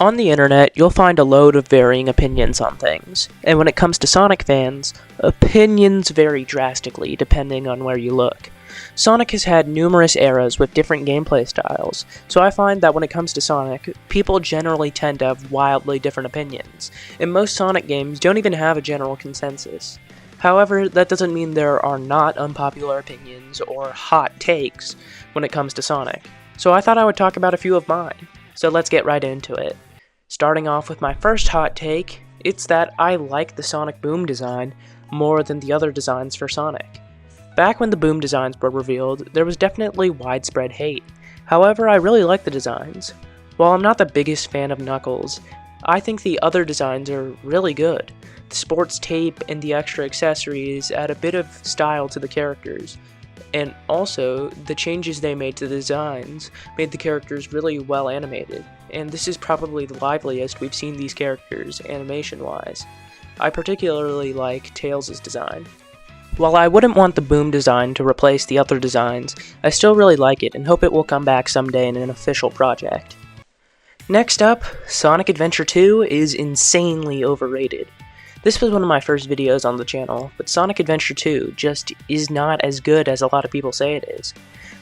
On the internet, you'll find a load of varying opinions on things, and when it comes to Sonic fans, opinions vary drastically depending on where you look. Sonic has had numerous eras with different gameplay styles, so I find that when it comes to Sonic, people generally tend to have wildly different opinions, and most Sonic games don't even have a general consensus. However, that doesn't mean there are not unpopular opinions or hot takes when it comes to Sonic, so I thought I would talk about a few of mine. So let's get right into it. Starting off with my first hot take, it's that I like the Sonic Boom design more than the other designs for Sonic. Back when the Boom designs were revealed, there was definitely widespread hate. However, I really like the designs. While I'm not the biggest fan of Knuckles, I think the other designs are really good. The sports tape and the extra accessories add a bit of style to the characters. And also, the changes they made to the designs made the characters really well animated, and this is probably the liveliest we've seen these characters animation-wise. I particularly like Tails' design. While I wouldn't want the Boom design to replace the other designs, I still really like it and hope it will come back someday in an official project. Next up, Sonic Adventure 2 is insanely overrated. This was one of my first videos on the channel, but Sonic Adventure 2 just is not as good as a lot of people say it is.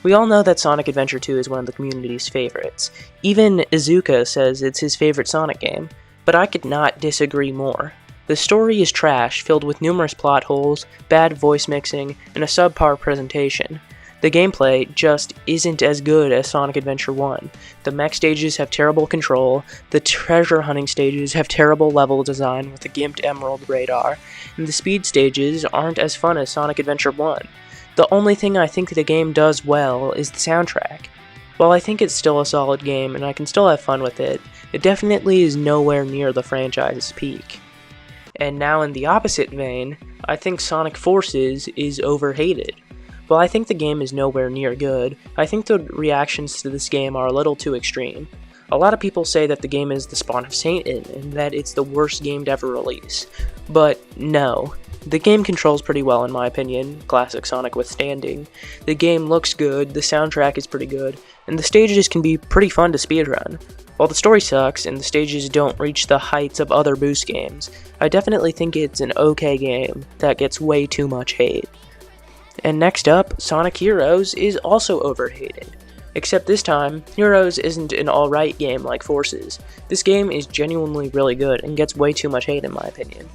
We all know that Sonic Adventure 2 is one of the community's favorites. Even Izuka says it's his favorite Sonic game, but I could not disagree more. The story is trash, filled with numerous plot holes, bad voice mixing, and a subpar presentation. The gameplay just isn't as good as Sonic Adventure 1. The mech stages have terrible control, the treasure hunting stages have terrible level design with the gimped emerald radar, and the speed stages aren't as fun as Sonic Adventure 1. The only thing I think the game does well is the soundtrack. While I think it's still a solid game and I can still have fun with it, it definitely is nowhere near the franchise's peak. And now in the opposite vein, I think Sonic Forces is overhated. While I think the game is nowhere near good, I think the reactions to this game are a little too extreme. A lot of people say that the game is the spawn of Satan and that it's the worst game to ever release. But no. The game controls pretty well in my opinion, classic Sonic withstanding. The game looks good, the soundtrack is pretty good, and the stages can be pretty fun to speedrun. While the story sucks and the stages don't reach the heights of other Boost games, I definitely think it's an okay game that gets way too much hate. And next up, Sonic Heroes is also overhated. Except this time, Heroes isn't an alright game like Forces. This game is genuinely really good and gets way too much hate in my opinion.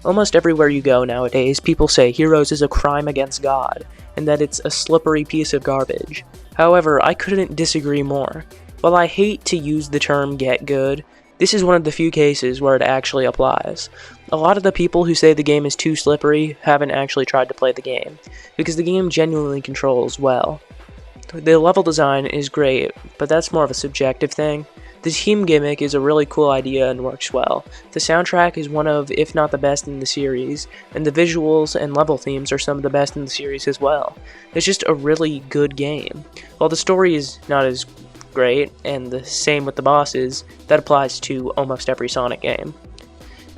Almost everywhere you go nowadays, people say Heroes is a crime against God, and that it's a slippery piece of garbage. However, I couldn't disagree more. While I hate to use the term get good, this is one of the few cases where it actually applies. A lot of the people who say the game is too slippery haven't actually tried to play the game, because the game genuinely controls well. The level design is great, but that's more of a subjective thing. The team gimmick is a really cool idea and works well. The soundtrack is one of, if not the best in the series, and the visuals and level themes are some of the best in the series as well. It's just a really good game. While the story is not as great, and the same with the bosses, that applies to almost every Sonic game.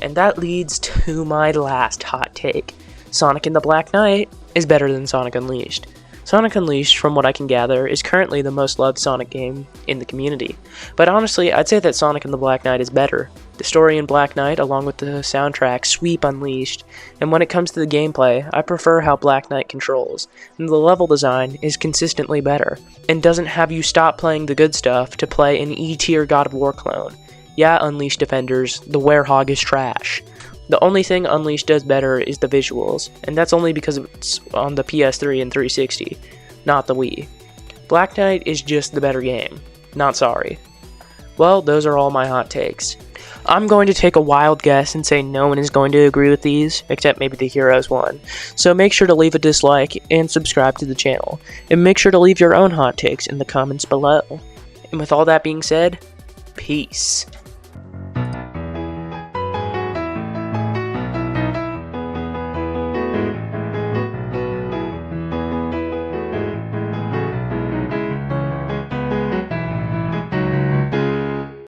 And that leads to my last hot take. Sonic and the Black Knight is better than Sonic Unleashed. Sonic Unleashed, from what I can gather, is currently the most loved Sonic game in the community. But honestly, I'd say that Sonic and the Black Knight is better. The story in Black Knight, along with the soundtrack, sweep Unleashed, and when it comes to the gameplay, I prefer how Black Knight controls, and the level design is consistently better, and doesn't have you stop playing the good stuff to play an E-tier God of War clone. Yeah, Unleashed defenders, the Werehog is trash. The only thing Unleashed does better is the visuals, and that's only because it's on the PS3 and 360, not the Wii. Black Knight is just the better game. Not sorry. Well, those are all my hot takes. I'm going to take a wild guess and say no one is going to agree with these, except maybe the Heroes one. So make sure to leave a dislike and subscribe to the channel, and make sure to leave your own hot takes in the comments below. And with all that being said, peace.